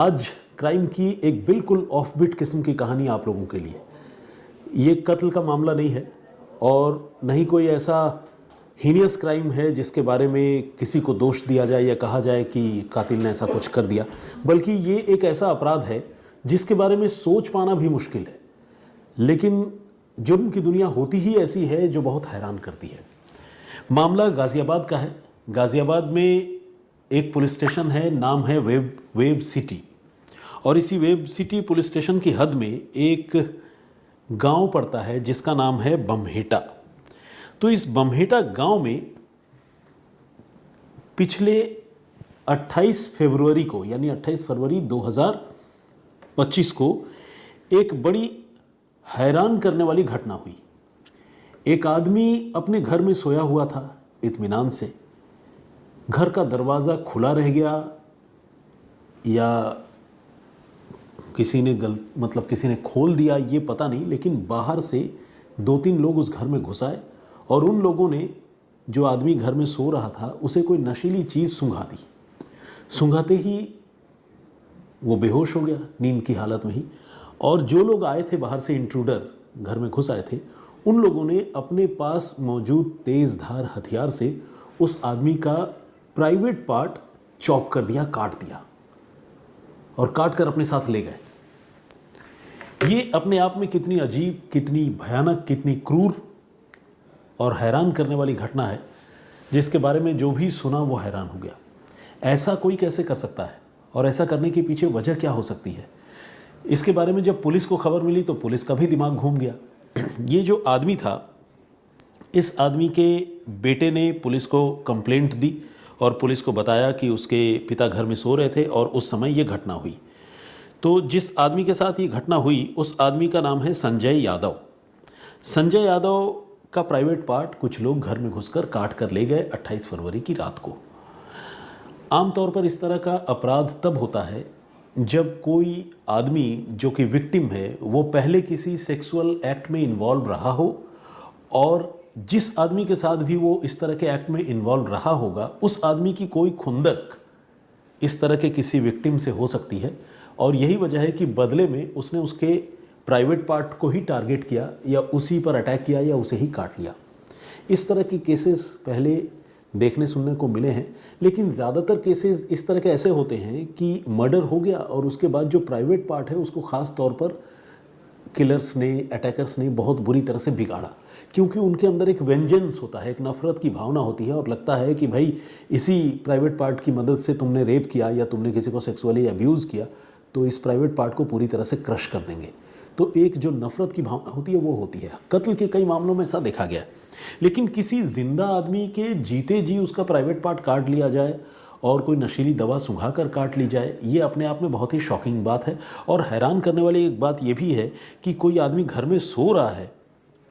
आज क्राइम की एक बिल्कुल ऑफबीट किस्म की कहानी आप लोगों के लिए। ये कत्ल का मामला नहीं है और न ही कोई ऐसा हीनियस क्राइम है जिसके बारे में किसी को दोष दिया जाए या कहा जाए कि कातिल ने ऐसा कुछ कर दिया, बल्कि ये एक ऐसा अपराध है जिसके बारे में सोच पाना भी मुश्किल है। लेकिन जुर्म की दुनिया होती ही ऐसी है जो बहुत हैरान करती है। मामला गाज़ियाबाद का है। गाज़ियाबाद में एक पुलिस स्टेशन है, नाम है वेब सिटी, और इसी वेब सिटी पुलिस स्टेशन की हद में एक गांव पड़ता है जिसका नाम है बमहेटा। तो इस बमहेटा गांव में पिछले 28 फरवरी को, यानी 28 फरवरी 2025 को एक बड़ी हैरान करने वाली घटना हुई। एक आदमी अपने घर में सोया हुआ था इत्मीनान से। घर का दरवाज़ा खुला रह गया या किसी ने खोल दिया, ये पता नहीं, लेकिन बाहर से 2-3 लोग उस घर में घुस आए और उन लोगों ने जो आदमी घर में सो रहा था उसे कोई नशीली चीज़ सूंघा दी। सूंघाते ही वो बेहोश हो गया नींद की हालत में ही। और जो लोग आए थे बाहर से, इंट्रूडर घर में घुस आए थे, उन लोगों ने अपने पास मौजूद तेज़ धार हथियार से उस आदमी का प्राइवेट पार्ट चॉप कर दिया, काट दिया और काट कर अपने साथ ले गए। ये अपने आप में कितनी अजीब, कितनी भयानक, कितनी क्रूर और हैरान करने वाली घटना है, जिसके बारे में जो भी सुना वो हैरान हो गया। ऐसा कोई कैसे कर सकता है और ऐसा करने के पीछे वजह क्या हो सकती है? इसके बारे में जब पुलिस को खबर मिली तो पुलिस का भी दिमाग घूम गया। ये जो आदमी था, इस आदमी के बेटे ने पुलिस को कंप्लेंट दी और पुलिस को बताया कि उसके पिता घर में सो रहे थे और उस समय ये घटना हुई। तो जिस आदमी के साथ ये घटना हुई, उस आदमी का नाम है संजय यादव। संजय यादव का प्राइवेट पार्ट कुछ लोग घर में घुसकर काट कर ले गए 28 फरवरी की रात को। आमतौर पर इस तरह का अपराध तब होता है जब कोई आदमी जो कि विक्टिम है वो पहले किसी सेक्सुअल एक्ट में इन्वॉल्व रहा हो, और जिस आदमी के साथ भी वो इस तरह के एक्ट में इन्वॉल्व रहा होगा उस आदमी की कोई खुंदक इस तरह के किसी विक्टिम से हो सकती है, और यही वजह है कि बदले में उसने उसके प्राइवेट पार्ट को ही टारगेट किया या उसी पर अटैक किया या उसे ही काट लिया। इस तरह के केसेस पहले देखने सुनने को मिले हैं, लेकिन ज़्यादातर केसेस इस तरह के ऐसे होते हैं कि मर्डर हो गया और उसके बाद जो प्राइवेट पार्ट है उसको ख़ास तौर पर किलर्स ने, अटैकर्स ने बहुत बुरी तरह से बिगाड़ा, क्योंकि उनके अंदर एक वेंजेंस होता है, एक नफ़रत की भावना होती है और लगता है कि भाई इसी प्राइवेट पार्ट की मदद से तुमने रेप किया या तुमने किसी को सेक्सुअली अब्यूज़ किया तो इस प्राइवेट पार्ट को पूरी तरह से क्रश कर देंगे। तो एक जो नफ़रत की भावना होती है वो होती है। कत्ल के कई मामलों में ऐसा देखा गया, लेकिन किसी जिंदा आदमी के जीते जी उसका प्राइवेट पार्ट काट लिया जाए और कोई नशीली दवा सुंघा कर काट ली जाए, ये अपने आप में बहुत ही शॉकिंग बात है। और हैरान करने वाली एक बात ये भी है कि कोई आदमी घर में सो रहा है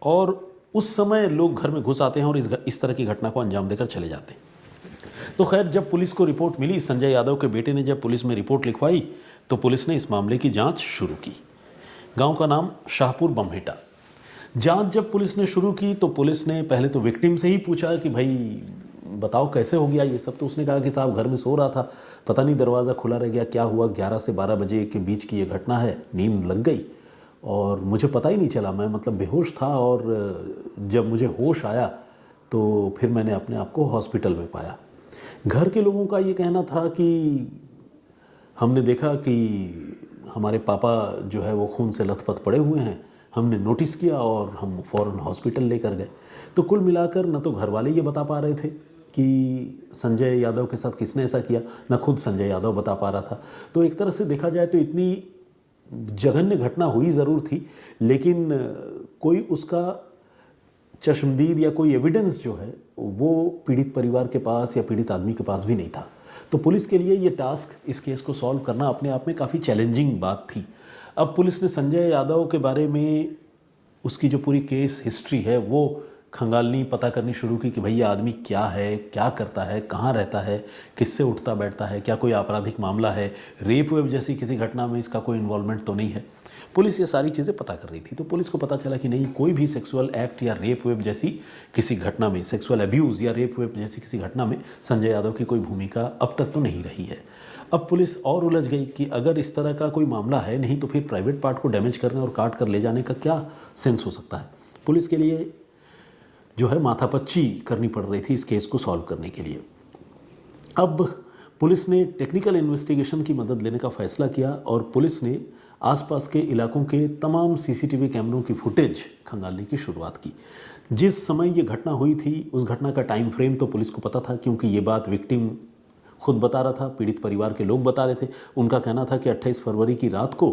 और उस समय लोग घर में घुस आते हैं और इस तरह की घटना को अंजाम देकर चले जाते हैं। तो खैर, जब पुलिस को रिपोर्ट मिली, संजय यादव के बेटे ने जब पुलिस में रिपोर्ट लिखवाई तो पुलिस ने इस मामले की जांच शुरू की। गांव का नाम शाहपुर बमहेटा। जांच जब पुलिस ने शुरू की तो पुलिस ने पहले तो विक्टिम से ही पूछा कि भाई बताओ कैसे हो गया ये सब। तो उसने कहा कि साहब घर में सो रहा था, पता नहीं दरवाज़ा खुला रह गया, क्या हुआ, 11 से 12 बजे के बीच की ये घटना है, नींद लग गई और मुझे पता ही नहीं चला, मैं बेहोश था और जब मुझे होश आया तो फिर मैंने अपने आप को हॉस्पिटल में पाया। घर के लोगों का ये कहना था कि हमने देखा कि हमारे पापा जो है वो खून से लथपथ पड़े हुए हैं, हमने नोटिस किया और हम फ़ौरन हॉस्पिटल लेकर गए। तो कुल मिलाकर न तो घर वाले ये बता पा रहे थे कि संजय यादव के साथ किसने ऐसा किया, न खुद संजय यादव बता पा रहा था। तो एक तरह से देखा जाए तो इतनी जघन्य घटना हुई ज़रूर थी, लेकिन कोई उसका चश्मदीद या कोई एविडेंस जो है वो पीड़ित परिवार के पास या पीड़ित आदमी के पास भी नहीं था। तो पुलिस के लिए ये टास्क, इस केस को सॉल्व करना अपने आप में काफ़ी चैलेंजिंग बात थी। अब पुलिस ने संजय यादव के बारे में उसकी जो पूरी केस हिस्ट्री है वो खंगालनी, पता करनी शुरू की कि भैया आदमी क्या है, क्या करता है, कहाँ रहता है, किससे उठता बैठता है, क्या कोई आपराधिक मामला है, रेप वेप जैसी किसी घटना में इसका कोई इन्वॉल्वमेंट तो नहीं है। पुलिस ये सारी चीज़ें पता कर रही थी। तो पुलिस को पता चला कि नहीं, कोई भी सेक्सुअल एक्ट या रेप वेप जैसी किसी घटना में, सेक्सुअल अब्यूज़ या रेप वेप जैसी किसी घटना में संजय यादव की कोई भूमिका अब तक तो नहीं रही है। अब पुलिस और उलझ गई कि अगर इस तरह का कोई मामला है नहीं तो फिर प्राइवेट पार्ट को डैमेज करने और काट कर ले जाने का क्या सेंस हो सकता है। पुलिस के लिए जो है माथापच्ची करनी पड़ रही थी इस केस को सॉल्व करने के लिए। अब पुलिस ने टेक्निकल इन्वेस्टिगेशन की मदद लेने का फैसला किया और पुलिस ने आसपास के इलाकों के तमाम सीसीटीवी कैमरों की फुटेज खंगालने की शुरुआत की। जिस समय ये घटना हुई थी उस घटना का टाइम फ्रेम तो पुलिस को पता था, क्योंकि ये बात विक्टिम खुद बता रहा था, पीड़ित परिवार के लोग बता रहे थे। उनका कहना था कि 28 फरवरी की रात को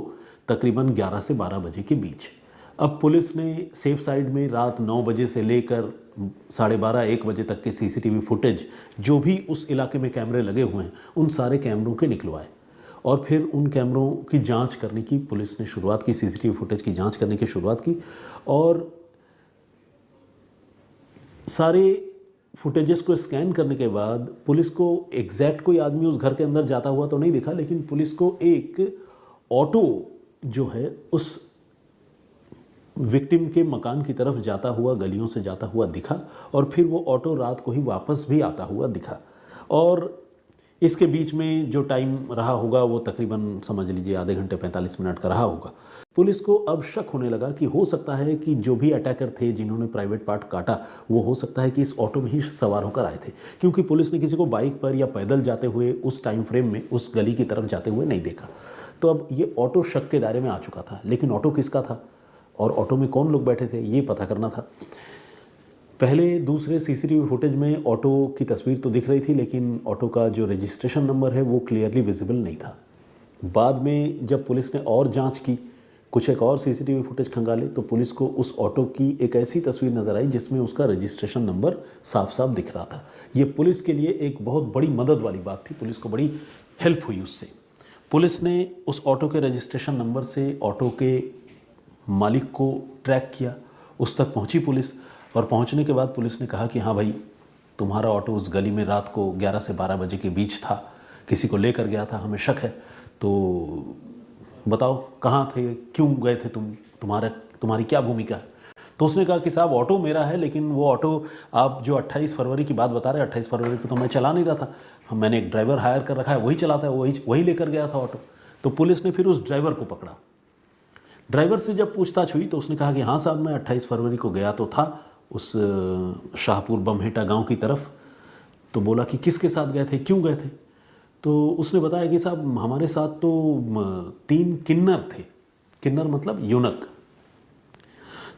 तकरीबन 11 से 12 बजे के बीच। अब पुलिस ने सेफ साइड में रात 9 बजे से लेकर 12:30-1 बजे तक के सीसीटीवी फुटेज जो भी उस इलाके में कैमरे लगे हुए हैं उन सारे कैमरों के निकलवाए और फिर उन कैमरों की जांच करने की पुलिस ने शुरुआत की, सीसीटीवी फुटेज की जांच करने की शुरुआत की। और सारे फुटेजेस को स्कैन करने के बाद पुलिस को एग्जैक्ट कोई आदमी उस घर के अंदर जाता हुआ तो नहीं दिखा, लेकिन पुलिस को एक ऑटो जो है उस विक्टिम के मकान की तरफ जाता हुआ, गलियों से जाता हुआ दिखा और फिर वो ऑटो रात को ही वापस भी आता हुआ दिखा। और इसके बीच में जो टाइम रहा होगा वो तकरीबन समझ लीजिए आधे घंटे 45 मिनट का रहा होगा। पुलिस को अब शक होने लगा कि हो सकता है कि जो भी अटैकर थे जिन्होंने प्राइवेट पार्ट काटा वो हो सकता है कि इस ऑटो में ही सवार होकर आए थे, क्योंकि पुलिस ने किसी को बाइक पर या पैदल जाते हुए उस टाइम फ्रेम में उस गली की तरफ जाते हुए नहीं देखा। तो अब ये ऑटो शक के दायरे में आ चुका था, लेकिन ऑटो किसका था और ऑटो में कौन लोग बैठे थे ये पता करना था। पहले दूसरे सीसीटीवी फुटेज में ऑटो की तस्वीर तो दिख रही थी, लेकिन ऑटो का जो रजिस्ट्रेशन नंबर है वो क्लियरली विजिबल नहीं था। बाद में जब पुलिस ने और जांच की, कुछ एक और सीसीटीवी फुटेज खंगाले, तो पुलिस को उस ऑटो की एक ऐसी तस्वीर नज़र आई जिसमें उसका रजिस्ट्रेशन नंबर साफ साफ दिख रहा था। ये पुलिस के लिए एक बहुत बड़ी मदद वाली बात थी, पुलिस को बड़ी हेल्प हुई उससे। पुलिस ने उस ऑटो के रजिस्ट्रेशन नंबर से ऑटो के मालिक को ट्रैक किया, उस तक पहुंची पुलिस। और पहुंचने के बाद पुलिस ने कहा कि हाँ भाई, तुम्हारा ऑटो उस गली में रात को 11 से 12 बजे के बीच था, किसी को लेकर गया था, हमें शक है, तो बताओ कहाँ थे, क्यों गए थे तुम्हारी क्या भूमिका है। तो उसने कहा कि साहब ऑटो मेरा है, लेकिन वो ऑटो आप जो 28 फरवरी की बात बता रहे हैं, 28 फरवरी को तो मैं चला नहीं रहा था, मैंने एक ड्राइवर हायर कर रखा है, वही चलाता है, वही लेकर गया था ऑटो। तो पुलिस ने फिर उस ड्राइवर को पकड़ा। ड्राइवर से जब पूछताछ हुई तो उसने कहा कि हाँ साहब, मैं 28 फरवरी को गया तो था उस शाहपुर बमहेटा गांव की तरफ। तो बोला कि किसके साथ गए थे, क्यों गए थे। तो उसने बताया कि साहब हमारे साथ तो 3 किन्नर थे। किन्नर मतलब यूनक।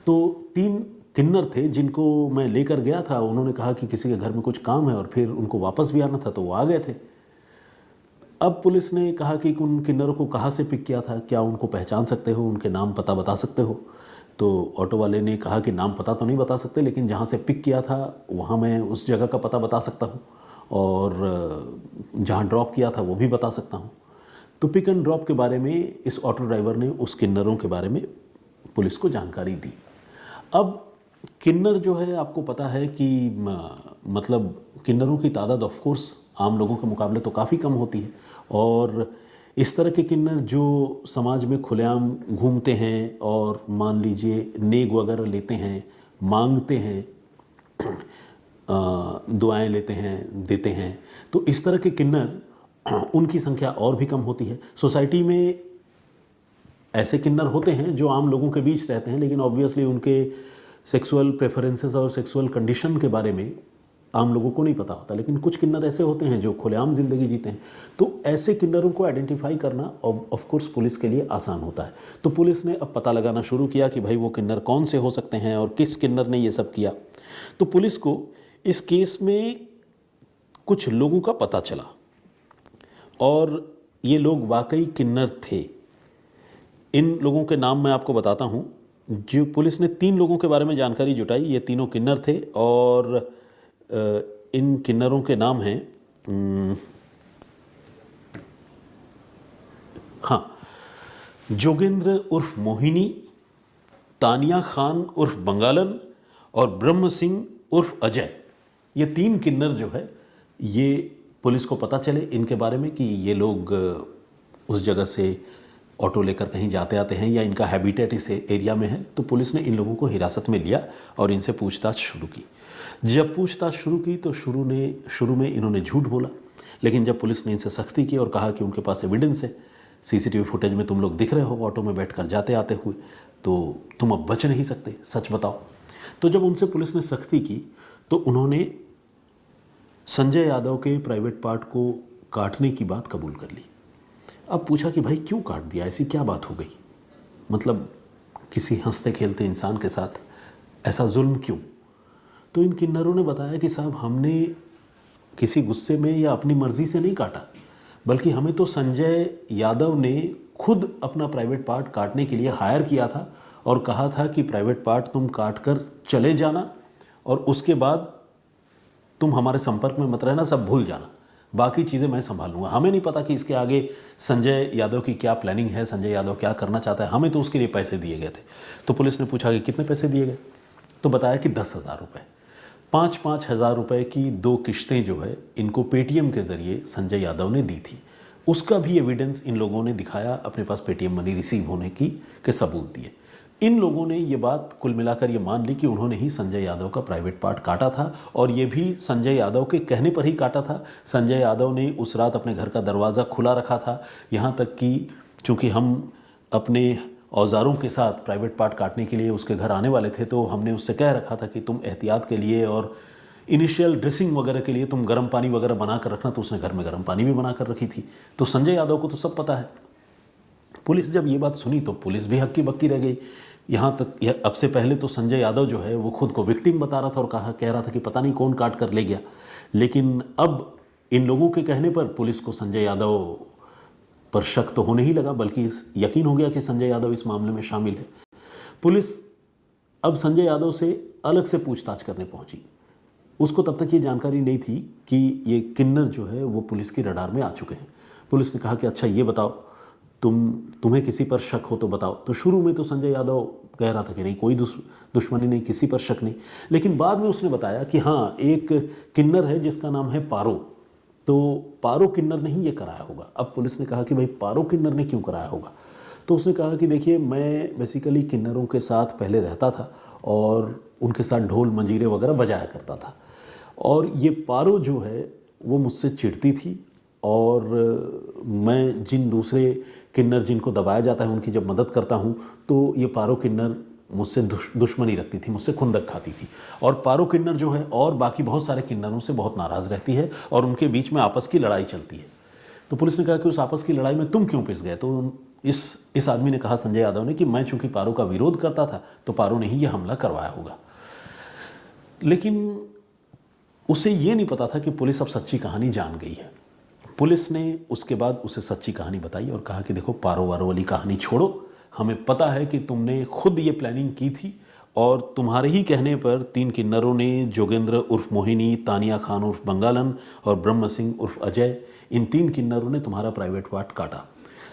तो 3 किन्नर थे जिनको मैं लेकर गया था। उन्होंने कहा कि किसी के घर में कुछ काम है और फिर उनको वापस भी आना था, तो वो आ गए थे। अब पुलिस ने कहा कि उन किन्नरों को कहाँ से पिक किया था, क्या उनको पहचान सकते हो, उनके नाम पता बता सकते हो। तो ऑटो वाले ने कहा कि नाम पता तो नहीं बता सकते, लेकिन जहाँ से पिक किया था वहाँ मैं उस जगह का पता बता सकता हूँ और जहाँ ड्रॉप किया था वो भी बता सकता हूँ। तो पिक एंड ड्रॉप के बारे में इस ऑटो ड्राइवर ने उस किन्नरों के बारे में पुलिस को जानकारी दी। अब किन्नर जो है, आपको पता है कि मतलब किन्नरों की तादाद ऑफ कोर्स आम लोगों के मुकाबले तो काफ़ी कम होती है, और इस तरह के किन्नर जो समाज में खुलेआम घूमते हैं और मान लीजिए नेग वगैरह लेते हैं, मांगते हैं, दुआएं लेते हैं, देते हैं, तो इस तरह के किन्नर उनकी संख्या और भी कम होती है। सोसाइटी में ऐसे किन्नर होते हैं जो आम लोगों के बीच रहते हैं, लेकिन ऑब्वियसली उनके सेक्सुअल प्रेफरेंसेस और सेक्सुअल कंडीशन के बारे में आम लोगों को नहीं पता होता। लेकिन कुछ किन्नर ऐसे होते हैं जो खुलेआम ज़िंदगी जीते हैं, तो ऐसे किन्नरों को आइडेंटिफाई करना ऑफ कोर्स पुलिस के लिए आसान होता है। तो पुलिस ने अब पता लगाना शुरू किया कि भाई वो किन्नर कौन से हो सकते हैं और किस किन्नर ने ये सब किया। तो पुलिस को इस केस में कुछ लोगों का पता चला और ये लोग वाकई किन्नर थे। इन लोगों के नाम मैं आपको बताता हूँ। जो पुलिस ने 3 लोगों के बारे में जानकारी जुटाई, ये तीनों किन्नर थे और इन किन्नरों के नाम हैं जोगेंद्र उर्फ मोहिनी, तानिया खान उर्फ बंगालन और ब्रह्म सिंह उर्फ अजय। ये 3 किन्नर जो है ये पुलिस को पता चले इनके बारे में कि ये लोग उस जगह से ऑटो लेकर कहीं जाते आते हैं या इनका हैबिटेट इस एरिया में है। तो पुलिस ने इन लोगों को हिरासत में लिया और इनसे पूछताछ शुरू की। जब पूछताछ शुरू की तो शुरू में इन्होंने झूठ बोला, लेकिन जब पुलिस ने इनसे सख्ती की और कहा कि उनके पास एविडेंस है, सीसीटीवी फुटेज में तुम लोग दिख रहे हो ऑटो में बैठकर जाते आते हुए, तो तुम अब बच नहीं सकते, सच बताओ। तो जब उनसे पुलिस ने सख्ती की तो उन्होंने संजय यादव के प्राइवेट पार्ट को काटने की बात कबूल कर ली। अब पूछा कि भाई क्यों काट दिया, ऐसी क्या बात हो गई, मतलब किसी हंसते खेलते इंसान के साथ ऐसा जुल्म क्यों? तो इन किन्नरों ने बताया कि साहब हमने किसी गुस्से में या अपनी मर्जी से नहीं काटा, बल्कि हमें तो संजय यादव ने खुद अपना प्राइवेट पार्ट काटने के लिए हायर किया था और कहा था कि प्राइवेट पार्ट तुम काट कर चले जाना और उसके बाद तुम हमारे संपर्क में मत रहना, सब भूल जाना, बाकी चीज़ें मैं संभाल लूँगा। हमें नहीं पता कि इसके आगे संजय यादव की क्या प्लानिंग है, संजय यादव क्या करना चाहता है, हमें तो उसके लिए पैसे दिए गए थे। तो पुलिस ने पूछा कि कितने पैसे दिए गए, तो बताया कि 10,000 रुपये। 5-5 हज़ार रुपये की 2 किश्तें जो है इनको पेटीएम के ज़रिए संजय यादव ने दी थी। उसका भी एविडेंस इन लोगों ने दिखाया, अपने पास पेटीएम मनी रिसीव होने की के सबूत दिए। इन लोगों ने ये बात कुल मिलाकर ये मान ली कि उन्होंने ही संजय यादव का प्राइवेट पार्ट काटा था और ये भी संजय यादव के कहने पर ही काटा था। संजय यादव ने उस रात अपने घर का दरवाज़ा खुला रखा था, यहाँ तक कि चूँकि हम अपने औजारों के साथ प्राइवेट पार्ट काटने के लिए उसके घर आने वाले थे, तो हमने उससे कह रखा था कि तुम एहतियात के लिए और इनिशियल ड्रेसिंग वगैरह के लिए तुम गर्म पानी वगैरह बना कर रखना। तो उसने घर में गर्म पानी भी बना कर रखी थी। तो संजय यादव को तो सब पता है। पुलिस जब ये बात सुनी तो पुलिस भी हक्की बक्की रह गई। यहाँ तक अब से पहले तो संजय यादव जो है वो खुद को विक्टिम बता रहा था और कह रहा था कि पता नहीं कौन काट कर ले गया, लेकिन अब इन लोगों के कहने पर पुलिस को संजय यादव पर शक तो होने ही लगा, बल्कि यकीन हो गया कि संजय यादव इस मामले में शामिल है। पुलिस अब संजय यादव से अलग से पूछताछ करने पहुंची। उसको तब तक ये जानकारी नहीं थी कि ये किन्नर जो है वो पुलिस की रडार में आ चुके हैं। पुलिस ने कहा कि अच्छा ये बताओ, तुम्हें किसी पर शक हो तो बताओ। तो शुरू में तो संजय यादव कह रहा था कि नहीं, कोई दुश्मनी नहीं, किसी पर शक नहीं, लेकिन बाद में उसने बताया कि हाँ एक किन्नर है जिसका नाम है पारो, तो पारो किन्नर ने ही ये कराया होगा। अब पुलिस ने कहा कि भाई पारो किन्नर ने क्यों कराया होगा? तो उसने कहा कि देखिए मैं बेसिकली किन्नरों के साथ पहले रहता था और उनके साथ ढोल मंजीरे वगैरह बजाया करता था, और ये पारो जो है वो मुझसे चिढ़ती थी और मैं जिन दूसरे किन्नर जिनको दबाया जाता है उनकी जब मदद करता हूँ तो ये पारो किन्नर मुझसे दुश्मनी रखती थी, मुझसे खुंदक खाती थी। और पारो किन्नर जो है और बाकी बहुत सारे किन्नरों से बहुत नाराज़ रहती है और उनके बीच में आपस की लड़ाई चलती है। तो पुलिस ने कहा कि उस आपस की लड़ाई में तुम क्यों पिस गए? तो इस आदमी ने कहा, संजय यादव ने, कि मैं चूंकि पारो का विरोध करता था तो पारो ने ही ये हमला करवाया होगा। लेकिन उसे ये नहीं पता था कि पुलिस अब सच्ची कहानी जान गई है। पुलिस ने उसके बाद उसे सच्ची कहानी बताई और कहा कि देखो पारो वारो वाली कहानी छोड़ो, हमें पता है कि तुमने खुद ये प्लानिंग की थी और तुम्हारे ही कहने पर 3 किन्नरों ने, जोगेंद्र उर्फ मोहिनी, तानिया खान उर्फ बंगालन और ब्रह्म सिंह उर्फ अजय, इन 3 किन्नरों ने तुम्हारा प्राइवेट पार्ट काटा।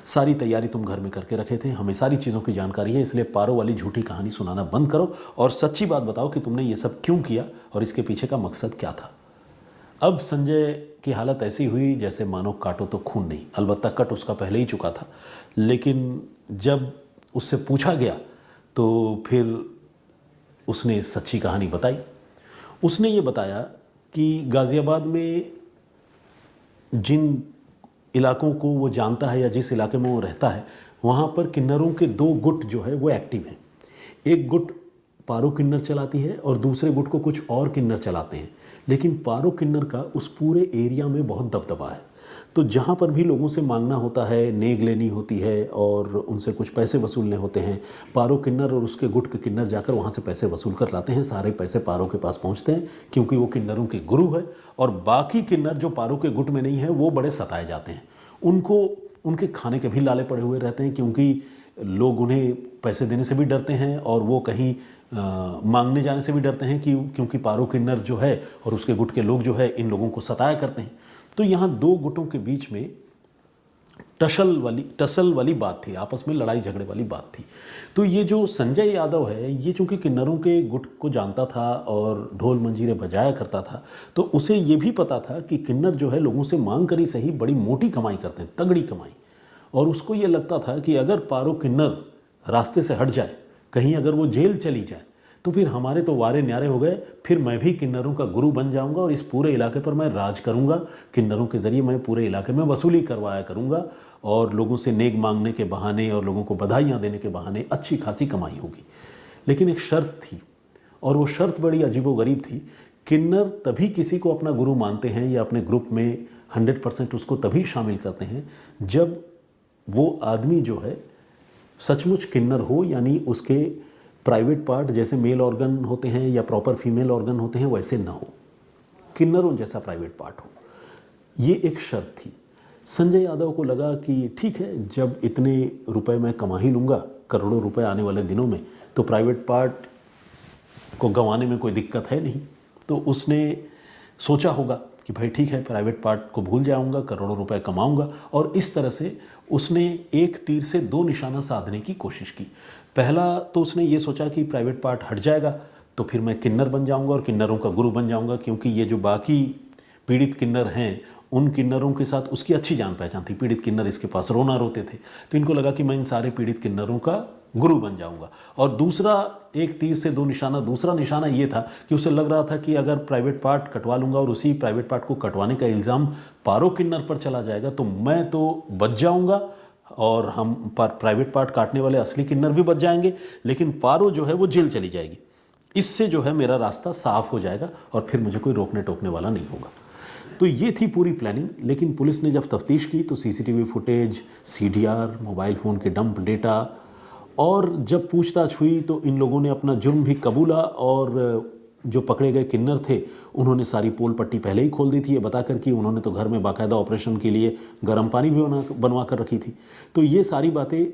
सारी तैयारी तुम घर में करके रखे थे, हमें सारी चीज़ों की जानकारी है, इसलिए पारो वाली झूठी कहानी सुनाना बंद करो और सच्ची बात बताओ कि तुमने ये सब क्यों किया और इसके पीछे का मकसद क्या था। अब संजय की हालत ऐसी हुई जैसे मानो काटो तो खून नहीं। अलबत्ता कट उसका पहले ही चुका था, लेकिन जब उससे पूछा गया तो फिर उसने सच्ची कहानी बताई। उसने ये बताया कि गाज़ियाबाद में जिन इलाकों को वो जानता है या जिस इलाके में वो रहता है, वहाँ पर किन्नरों के 2 गुट जो है वो एक्टिव हैं। एक गुट पारो किन्नर चलाती है और दूसरे गुट को कुछ और किन्नर चलाते हैं, लेकिन पारो किन्नर का उस पूरे एरिया में बहुत दबदबा है। तो जहाँ पर भी लोगों से मांगना होता है, नेग लेनी होती है और उनसे कुछ पैसे वसूलने होते हैं, पारो किन्नर और उसके गुट के किन्नर जाकर वहाँ से पैसे वसूल कर लाते हैं। सारे पैसे पारो के पास पहुँचते हैं क्योंकि वो किन्नरों के गुरु है, और बाकी किन्नर जो पारो के गुट में नहीं है वो बड़े सताए जाते हैं। उनको उनके खाने के भी लाले पड़े हुए रहते हैं क्योंकि लोग उन्हें पैसे देने से भी डरते हैं और वो कहीं मांगने जाने से भी डरते हैं क्योंकि पारो किन्नर जो है और उसके गुट के लोग जो है इन लोगों को सताया करते हैं। तो यहाँ 2 गुटों के बीच में टसल वाली बात थी, आपस में लड़ाई झगड़े वाली बात थी। तो ये जो संजय यादव है, ये चूंकि किन्नरों के गुट को जानता था और ढोल मंजीरे बजाया करता था, तो उसे ये भी पता था कि किन्नर जो है लोगों से मांग कर ही सही बड़ी मोटी कमाई करते हैं, तगड़ी कमाई। और उसको ये लगता था कि अगर पारो किन्नर रास्ते से हट जाए, कहीं अगर वो जेल चली जाए, तो फिर हमारे तो वारे न्यारे हो गए, फिर मैं भी किन्नरों का गुरु बन जाऊंगा और इस पूरे इलाके पर मैं राज करूंगा। किन्नरों के ज़रिए मैं पूरे इलाके में वसूली करवाया करूंगा और लोगों से नेक मांगने के बहाने और लोगों को बधाइयाँ देने के बहाने अच्छी खासी कमाई होगी। लेकिन एक शर्त थी, और वो शर्त बड़ी अजीबोगरीब थी। किन्नर तभी किसी को अपना गुरु मानते हैं या अपने ग्रुप में 100% उसको तभी शामिल करते हैं जब वो आदमी जो है सचमुच किन्नर हो, यानी उसके प्राइवेट पार्ट जैसे मेल ऑर्गन होते हैं या प्रॉपर फीमेल ऑर्गन होते हैं वैसे ना हो, किन्नरों जैसा प्राइवेट पार्ट हो। ये एक शर्त थी। संजय यादव को लगा कि ठीक है, जब इतने रुपए मैं कमा ही लूँगा, करोड़ों रुपए आने वाले दिनों में, तो प्राइवेट पार्ट को गंवाने में कोई दिक्कत है नहीं। तो उसने सोचा होगा कि भाई ठीक है, प्राइवेट पार्ट को भूल जाऊंगा, करोड़ों रुपए कमाऊंगा। और इस तरह से उसने एक तीर से दो निशाना साधने की कोशिश की। पहला तो उसने ये सोचा कि प्राइवेट पार्ट हट जाएगा तो फिर मैं किन्नर बन जाऊंगा और किन्नरों का गुरु बन जाऊंगा, क्योंकि ये जो बाकी पीड़ित किन्नर हैं उन किन्नरों के साथ उसकी अच्छी जान पहचान थी। पीड़ित किन्नर इसके पास रोना रोते थे, तो इनको लगा कि मैं इन सारे पीड़ित किन्नरों का गुरु बन जाऊंगा। और दूसरा, एक तीर से दो निशाना, दूसरा निशाना ये था कि उसे लग रहा था कि अगर प्राइवेट पार्ट कटवा लूंगा और उसी प्राइवेट पार्ट को कटवाने का इल्ज़ाम पारो किन्नर पर चला जाएगा तो मैं तो बच जाऊंगा और हम प्राइवेट पार्ट काटने वाले असली किन्नर भी बच जाएंगे, लेकिन पारो जो है वो जेल चली जाएगी। इससे जो है मेरा रास्ता साफ हो जाएगा और फिर मुझे कोई रोकने टोकने वाला नहीं होगा। तो ये थी पूरी प्लानिंग। लेकिन पुलिस ने जब तफ्तीश की तो CCTV footage, CDR, mobile phone के डंप डेटा, और जब पूछताछ हुई तो इन लोगों ने अपना जुर्म भी कबूला। और जो पकड़े गए किन्नर थे उन्होंने सारी पोल पट्टी पहले ही खोल दी थी, ये बताकर कि उन्होंने तो घर में बाकायदा ऑपरेशन के लिए गर्म पानी भी बनवा कर रखी थी। तो ये सारी बातें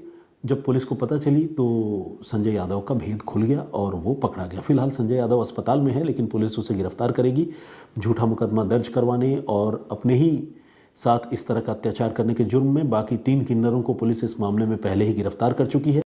जब पुलिस को पता चली तो संजय यादव का भेद खुल गया और वो पकड़ा गया। फिलहाल संजय यादव अस्पताल में है, लेकिन पुलिस उसे गिरफ्तार करेगी झूठा मुकदमा दर्ज करवाने और अपने ही साथ इस तरह का अत्याचार करने के जुर्म में। बाकी 3 किन्नरों को पुलिस इस मामले में पहले ही गिरफ्तार कर चुकी है।